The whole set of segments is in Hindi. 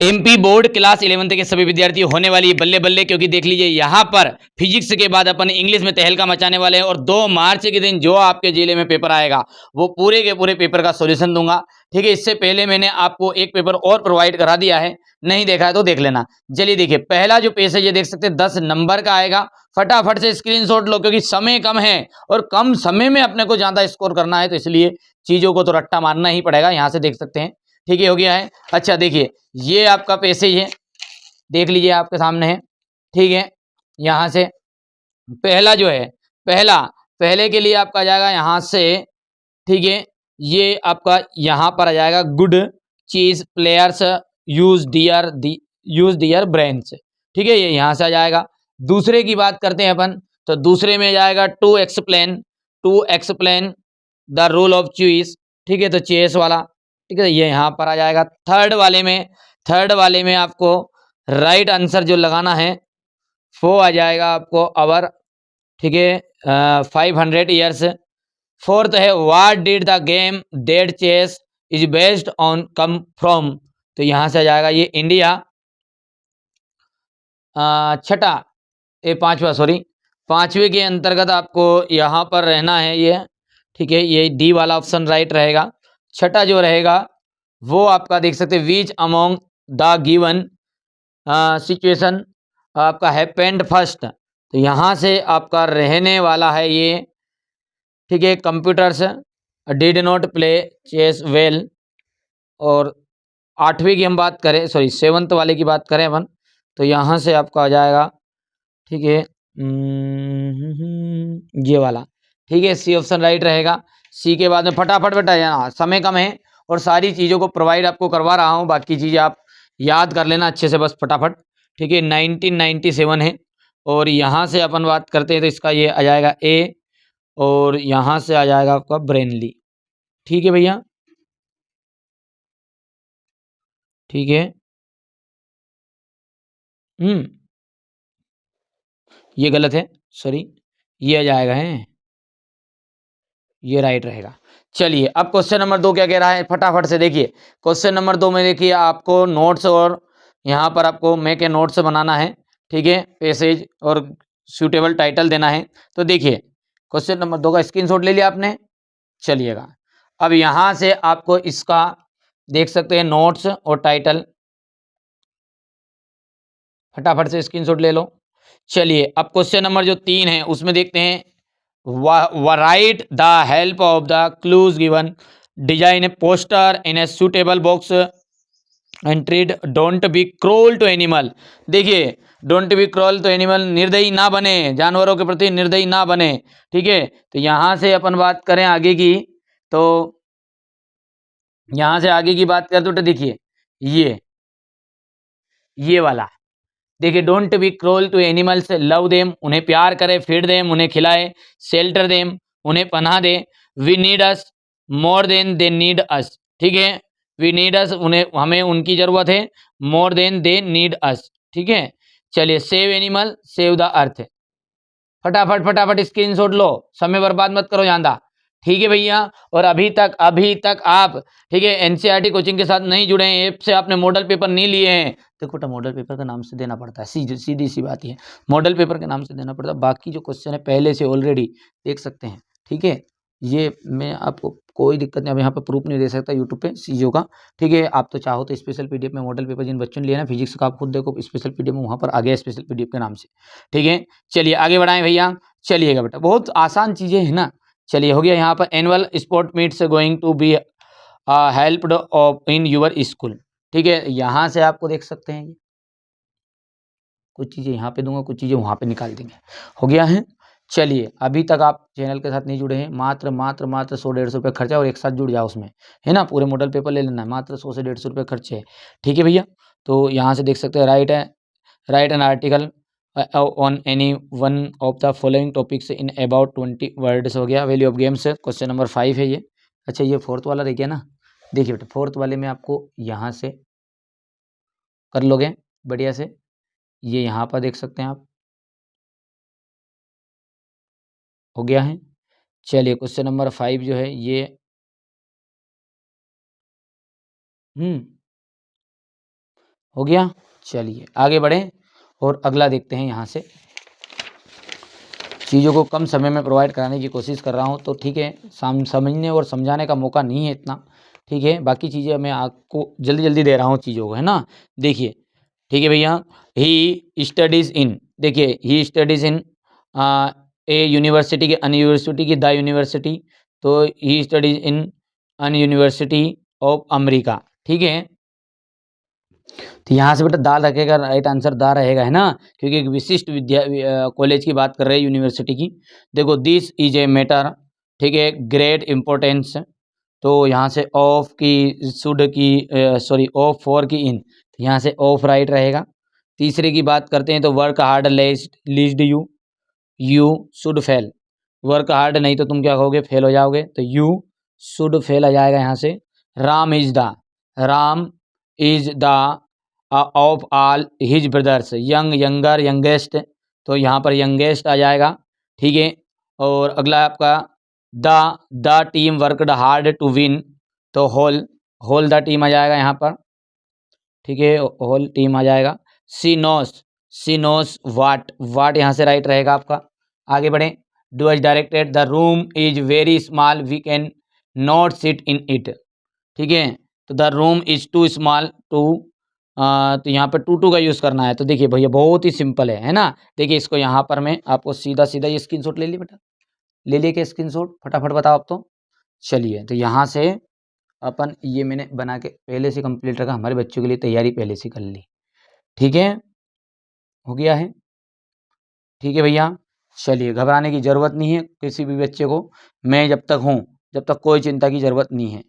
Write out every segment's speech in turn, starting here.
एमपी बोर्ड क्लास 11th के सभी विद्यार्थी होने वाली बल्ले बल्ले, क्योंकि देख लीजिए यहाँ पर फिजिक्स के बाद अपन इंग्लिश में तहलका मचाने वाले हैं। और 2 मार्च के दिन जो आपके जिले में पेपर आएगा वो पूरे के पूरे पेपर का सॉल्यूशन दूंगा। ठीक है, इससे पहले मैंने आपको एक पेपर और प्रोवाइड करा दिया है, नहीं देखा है तो देख लेना। चलिए देखिए, पहला जो पेज है ये देख सकते हैं 10 नंबर का आएगा। फटाफट से स्क्रीनशॉट लो, क्योंकि समय कम है और कम समय में अपने को ज्यादा स्कोर करना है, तो इसलिए चीजों को तो रट्टा मारना ही पड़ेगा। यहाँ से देख सकते हैं, ठीक है, हो गया है। अच्छा देखिए, ये आपका पैसेज है, देख लीजिए आपके सामने है। ठीक है, यहाँ से पहला जो है, पहले के लिए आपका आ जाएगा यहाँ से। ठीक है, ये आपका यहाँ पर आ जाएगा, गुड चीज प्लेयर्स यूज दियर ब्रेन्स। ठीक है, ये यहाँ से आ जाएगा। दूसरे की बात करते हैं अपन, तो दूसरे में जाएगा to explain the rule of chess. ठीक है, तो चेस वाला, ठीक है, ये यहाँ पर आ जाएगा। थर्ड वाले में आपको राइट आंसर जो लगाना है वो आ जाएगा आपको अवर। ठीक है, 500 ईयर्स। फोर्थ है, what did the game dead chess is based on come from, तो यहाँ से आ जाएगा ये इंडिया। छठा, पांचवा, सॉरी, पांचवे के अंतर्गत आपको यहाँ पर रहना है ये। ठीक है, ये डी वाला ऑप्शन राइट रहेगा। छठा जो रहेगा वो आपका देख सकते हैं, which among the given situation आपका हैपेंड फर्स्ट, तो यहाँ से आपका रहने वाला है ये। ठीक है, computers did not play chess well. और आठवीं की हम बात करें, सॉरी सेवंथ वाले की बात करें अपन, तो यहाँ से आपका आ जाएगा। ठीक है, ये वाला। ठीक है, सी ऑप्शन राइट रहेगा। सी के बाद में फटाफट बेटा, यहाँ समय कम है और सारी चीज़ों को प्रोवाइड आपको करवा रहा हूँ, बाकी चीज़ें आप याद कर लेना अच्छे से बस फटाफट। ठीक है, 1997 है। और यहाँ से अपन बात करते हैं तो इसका ये आ जाएगा ए, और यहाँ से आ जाएगा आपका ब्रेनली। ठीक है भैया, ठीक है। ये गलत है, सॉरी, ये आ जाएगा है, ये राइट रहेगा। चलिए, अब क्वेश्चन नंबर 2 क्या कह रहा है, फटाफट से देखिए। क्वेश्चन नंबर 2 में देखिए आपको नोट्स और यहाँ पर आपको मेक ए नोट्स बनाना है। ठीक है, पैसेज और सूटेबल टाइटल देना है। तो देखिए, क्वेश्चन नंबर 2 का स्क्रीनशॉट ले लिया आपने, चलिएगा। अब यहाँ से आपको इसका देख सकते हैं नोट्स और टाइटल, फटाफट से स्क्रीनशॉट ले लो। चलिए, अब क्वेश्चन नंबर जो 3 है उसमें देखते हैं, write the help of the clues given, design a poster in a suitable box and tried don't be cruel to animal. देखिए, don't be cruel to animal, निर्दयी ना बने, जानवरों के प्रति निर्दयी ना बने। ठीक है, तो यहाँ से अपन बात करें आगे की, तो यहाँ से आगे की बात करें तो देखिए, ये वाला देखिए, don't be cruel to animals, love them, उन्हें प्यार करे, फीड देम, उन्हें खिलाए, शेल्टर देम, उन्हें पनाह दे, we need us more than they need us. ठीक है, वी नीड अस, उन्हें, हमें उनकी जरूरत है, मोर देन दे नीड अस। ठीक है, चलिए, save animal save the earth. फटाफट फटाफट स्क्रीनशॉट लो, समय बर्बाद मत करो ज्यादा। ठीक है भैया, और अभी तक आप, ठीक है, एनसीईआरटी कोचिंग के साथ नहीं जुड़े हैं, ऐप से आपने मॉडल पेपर नहीं लिए हैं, देखो बेटा, मॉडल पेपर के नाम से देना पड़ता है, सीधी सी बात है, मॉडल पेपर के नाम से देना पड़ता है। बाकी जो क्वेश्चन है पहले से ऑलरेडी देख सकते हैं। ठीक है, ये मैं आपको कोई दिक्कत नहीं, अब यहाँ पे प्रूफ नहीं दे सकता यूट्यूब पे चीज़ों का। ठीक है, आप तो चाहो तो स्पेशल पीडीएफ में मॉडल पेपर जिन बच्चों ने लिया ना फिजिक्स का, आप खुद देखो स्पेशल पीडीएफ में, वहाँ पर आ गया स्पेशल पीडीएफ के नाम से। ठीक है, चलिए आगे बढ़ाएं भैया। चलिएगा बेटा, बहुत आसान चीज़ें हैं ना। चलिए, हो गया यहाँ पर, annual sport meets going to be helped in your school. ठीक है, यहाँ से आपको देख सकते हैं, कुछ चीज़ें यहाँ पे दूंगा, कुछ चीज़ें वहाँ पे निकाल देंगे। हो गया है। चलिए, अभी तक आप चैनल के साथ नहीं जुड़े हैं, मात्र मात्र मात्र 100-150 रुपये खर्चा, और एक साथ जुड़ जाओ उसमें, है ना, पूरे मॉडल पेपर ले लेना है, मात्र 100 से 150 रुपये खर्चे है। ठीक है भैया, तो यहाँ से देख सकते हैं, right an article on any one of the following topics in about 20 words. हो गया, value of games, question number 5 है ये। अच्छा, ये फोर्थ वाला रह गया ना। देखिए बेटा, फोर्थ वाले में आपको यहाँ से कर लोगे बढ़िया से, ये यहाँ पर देख सकते हैं आप, हो गया है। चलिए, क्वेश्चन नंबर 5 जो है ये, हम्म हो गया। चलिए आगे बढ़ें और अगला देखते हैं। यहाँ से चीज़ों को कम समय में प्रोवाइड कराने की कोशिश कर रहा हूँ, तो ठीक है, समझने और समझाने का मौका नहीं है इतना, ठीक है। बाकी चीज़ें मैं आपको जल्दी जल्दी दे रहा हूँ चीज़ों को, है ना। देखिए, ठीक है भैया, ही स्टडीज़ इन, देखिए ही स्टडीज़ इन ए यूनिवर्सिटी के अन यूनिवर्सिटी की द यूनिवर्सिटी, तो he studies in an university of America, ठीक है। तो यहाँ से बेटा दाल रखेगा, राइट आंसर दा रहेगा, है ना, क्योंकि एक विशिष्ट कॉलेज की बात कर रहे हैं, यूनिवर्सिटी की। देखो दिस इज ए मैटर, ठीक है, ग्रेट इम्पोर्टेंस, तो यहाँ से ऑफ की शुड की सॉरी ऑफ फॉर की इन, यहाँ से ऑफ राइट रहेगा। तीसरे की बात करते हैं तो work hard leased you should fail, work hard नहीं तो तुम क्या कहोगे, फेल हो जाओगे, तो यू शुड फेल आ जाएगा यहाँ से। Ram is the of all his brothers younger youngest, तो यहाँ पर यंगेस्ट आ जाएगा, ठीक है। और अगला आपका the team worked hard to win, तो होल द टीम आ जाएगा यहाँ पर, ठीक है, होल टीम आ जाएगा। सी नोस वाट यहाँ से राइट रहेगा आपका। आगे बढ़ें। Do as directed, the room is very small we can not sit in it, ठीक है। तो the room is too small too, तो यहाँ पर टू का यूज़ करना है। तो देखिए भैया बहुत ही सिंपल है ना। देखिए इसको यहाँ पर मैं आपको सीधा सीधा ये स्क्रीनशॉट ले ली बेटा, ले लिए के स्क्रीनशॉट, फटाफट बताओ आप तो। चलिए तो यहाँ से अपन ये मैंने बना के पहले से कंप्लीट रखा, हमारे बच्चों के लिए तैयारी पहले से कर ली, ठीक है, हो गया है, ठीक है भैया। चलिए घबराने की ज़रूरत नहीं है किसी भी बच्चे को, मैं जब तक हूँ, जब तक कोई चिंता की ज़रूरत नहीं है।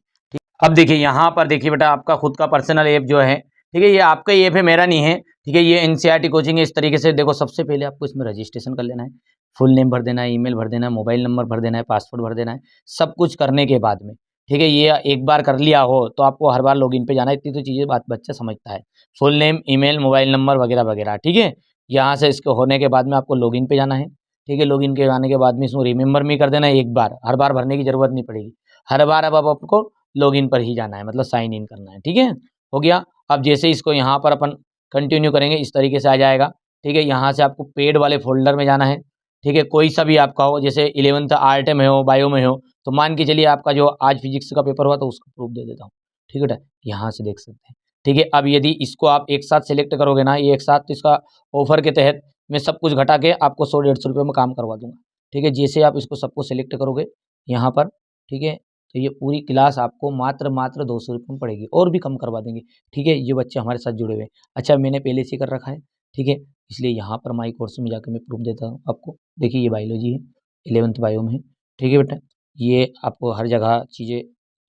अब देखिए यहाँ पर देखिए बेटा आपका खुद का पर्सनल ऐप जो है, ठीक है, ये आपका ही ऐप है, मेरा नहीं है, ठीक है। ये एनसीईआरटी कोचिंग है। इस तरीके से देखो, सबसे पहले आपको इसमें रजिस्ट्रेशन कर लेना है, फुल नेम भर देना है, ईमेल भर देना है, मोबाइल नंबर भर देना है, पासवर्ड भर देना है, सब कुछ करने के बाद में, ठीक है, ये एक बार कर लिया हो तो आपको हर बार लॉगिन पे जाना है। इतनी तो चीज़ें बात बच्चा समझता है, full name, email, mobile number वगैरह वगैरह, ठीक है। यहाँ से इसके होने के बाद में आपको लॉगिन पे जाना है, ठीक है। लॉगिन के आने के बाद में इसमें रिमेंबर मी कर देना है एक बार, हर बार भरने की ज़रूरत नहीं पड़ेगी, हर बार अब आपको लॉगिन पर ही जाना है, मतलब साइन इन करना है, ठीक है, हो गया। अब जैसे इसको यहाँ पर अपन कंटिन्यू करेंगे इस तरीके से आ जाएगा, ठीक है। यहाँ से आपको पेड वाले फोल्डर में जाना है, ठीक है, कोई सा भी आपका हो, जैसे 11th आर्ट में हो, बायो में हो, तो मान के चलिए आपका जो आज फिजिक्स का पेपर हुआ तो उसका प्रूफ दे देता हूँ, ठीक है बेटा, यहाँ से देख सकते हैं, ठीक है। अब यदि इसको आप एक साथ सेलेक्ट करोगे ना, ये एक साथ, तो इसका ऑफर के तहत मैं सब कुछ घटा के आपको 100-150 रुपये में काम करवा दूंगा, ठीक है। जैसे आप इसको सबको सेलेक्ट करोगे यहाँ पर, ठीक है, तो ये पूरी क्लास आपको मात्र 200 रुपये में पड़ेगी, और भी कम करवा देंगे, ठीक है। ये बच्चे हमारे साथ जुड़े हुए हैं। अच्छा मैंने पहले से कर रखा है, ठीक है, इसलिए यहाँ पर माई कोर्स में जाकर मैं प्रूफ देता हूँ आपको। देखिए ये बायोलॉजी है, 11th बायो में है, ठीक है बेटा। ये आपको हर जगह चीज़ें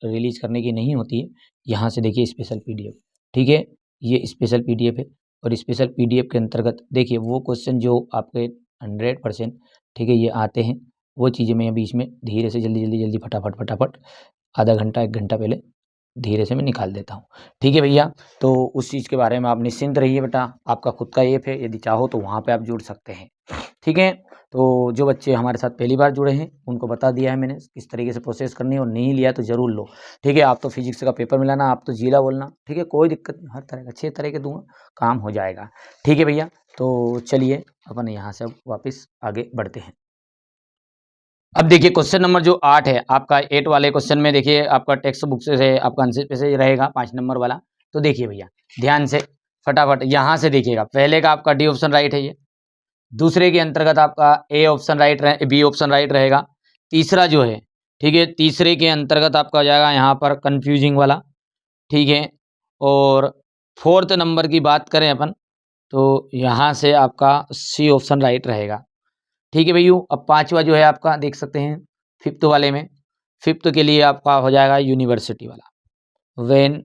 रिलीज करने की नहीं होती है। यहाँ से देखिए स्पेशल PDF, ठीक है, ये स्पेशल PDF है। और स्पेशल PDF के अंतर्गत देखिए वो क्वेश्चन जो आपके 100%, ठीक है, ये आते हैं, वो चीज़ें मैं अभी इसमें धीरे से जल्दी फटाफट आधा घंटा 1 घंटा पहले धीरे से मैं निकाल देता हूँ, ठीक है भैया। तो उस चीज़ के बारे में आप निश्चिंत रहिए बेटा, आपका खुद का ऐप है, यदि चाहो तो वहाँ पे आप जुड़ सकते हैं, ठीक है। तो जो बच्चे हमारे साथ पहली बार जुड़े हैं उनको बता दिया है मैंने किस तरीके से प्रोसेस करनी है, और नहीं लिया तो ज़रूर लो, ठीक है। आप तो फिजिक्स का पेपर में लाना, आप तो जिला बोलना, ठीक है, कोई दिक्कत नहीं, हर तरह का 6 तरह के दूंगा, काम हो जाएगा, ठीक है भैया। तो चलिए अपन यहाँ से अब वापस आगे बढ़ते हैं। अब देखिए क्वेश्चन नंबर जो 8 है आपका, 8 वाले क्वेश्चन में देखिए आपका टेक्स्ट बुक से आपका आंसर पे से रहेगा 5 नंबर वाला। तो देखिए भैया ध्यान से फटाफट यहाँ से देखिएगा, पहले का आपका डी ऑप्शन राइट है, ये दूसरे के अंतर्गत आपका ए ऑप्शन राइट रहे, बी ऑप्शन राइट रहेगा। तीसरा जो है, ठीक है, तीसरे के अंतर्गत आपका हो जाएगा यहाँ पर कंफ्यूजिंग वाला, ठीक है। और फोर्थ नंबर की बात करें अपन, तो यहाँ से आपका सी ऑप्शन राइट रहेगा, ठीक है भैया। अब पांचवा जो है आपका देख सकते हैं फिफ्थ वाले में, फिफ्थ के लिए आपका हो जाएगा यूनिवर्सिटी वाला, वेंट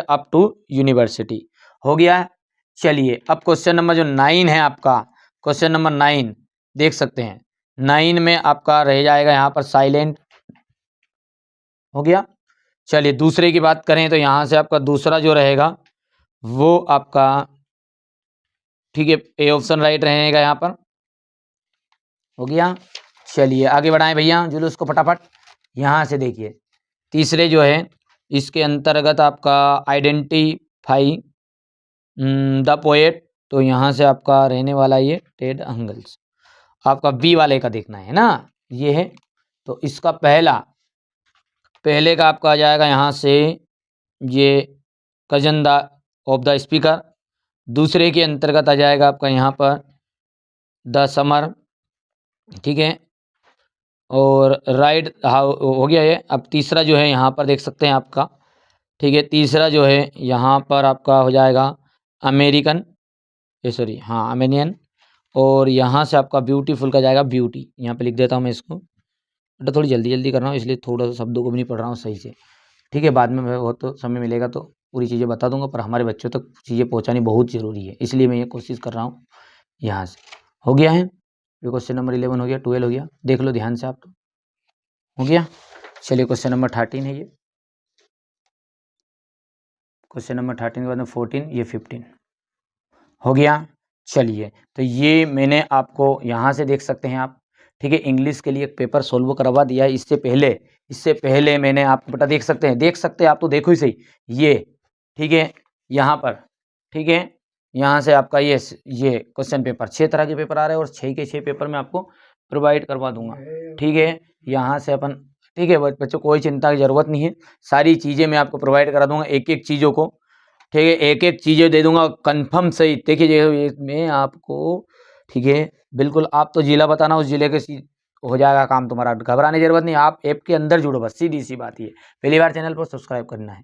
अप टू यूनिवर्सिटी, हो गया है। चलिए अब क्वेश्चन नंबर जो 9 है आपका, क्वेश्चन नंबर 9 देख सकते हैं, 9 में आपका रह जाएगा यहाँ पर साइलेंट, हो गया। चलिए दूसरे की बात करें तो यहाँ से आपका दूसरा जो रहेगा वो आपका, ठीक है, ए ऑप्शन राइट रहेगा यहाँ पर, हो गया। चलिए आगे बढ़ाएं भैया जुलूस को फटाफट। यहाँ से देखिए तीसरे जो है इसके अंतर्गत आपका आइडेंटिटी फाइव द पोएट, तो यहाँ से आपका रहने वाला ये टेड एंगल्स। आपका बी वाले का देखना है ना, ये है। तो इसका पहले का आपका आ जाएगा यहाँ से ये cousin the of the speaker. दूसरे के अंतर्गत आ जाएगा आपका यहाँ पर द समर, ठीक है। और राइड हो गया ये। अब तीसरा जो है यहाँ पर देख सकते हैं आपका, ठीक है। तीसरा जो है यहाँ पर आपका हो जाएगा अमेरिकन, सॉरी हाँ अमेरियन। और यहाँ से आपका ब्यूटीफुल का जाएगा ब्यूटी। यहाँ पे लिख देता हूँ मैं इसको, बेटा थोड़ी जल्दी जल्दी कर रहा हूँ इसलिए थोड़ा सा शब्दों को भी नहीं पढ़ रहा हूँ सही से, ठीक है। बाद में मैं बहुत तो समय मिलेगा तो पूरी चीज़ें बता दूंगा, पर हमारे बच्चों तक चीज़ें पहुँचानी बहुत ज़रूरी है, इसलिए मैं ये कोशिश कर रहा हूँ। यहाँ से हो गया है ये क्वेश्चन नंबर 11 हो गया, 12 हो गया, देख लो ध्यान से आप तो हो गया। चलिए क्वेश्चन नंबर 13 है ये, क्वेश्चन नंबर 13 के बाद में 14, ये 15 हो गया। चलिए तो ये मैंने आपको यहाँ से देख सकते हैं आप, ठीक है। इंग्लिश के लिए एक पेपर सोल्व करवा दिया है। इससे पहले मैंने आपको बेटा देख सकते हैं आप तो देखो ही सही ये, ठीक है। यहाँ पर, ठीक है, यहाँ से आपका ये क्वेश्चन पेपर 6 तरह के पेपर आ रहे हैं और 6 के 6 पेपर मैं आपको प्रोवाइड करवा दूंगा, ठीक है। यहाँ से अपन, ठीक है बच्चों, कोई चिंता की ज़रूरत नहीं है, सारी चीज़ें मैं आपको प्रोवाइड करा दूंगा, एक एक चीज़ों को, ठीक है, एक एक चीज़ें दे दूंगा कंफर्म सही। देखिए मैं आपको, ठीक है, बिल्कुल आप तो जिला बताना, उस जिले के हो जाएगा काम तुम्हारा, घबराने की जरूरत नहीं। आप ऐप के अंदर जुड़ो, बस सीधी सी बात ये। पहली बार चैनल पर सब्सक्राइब करना है।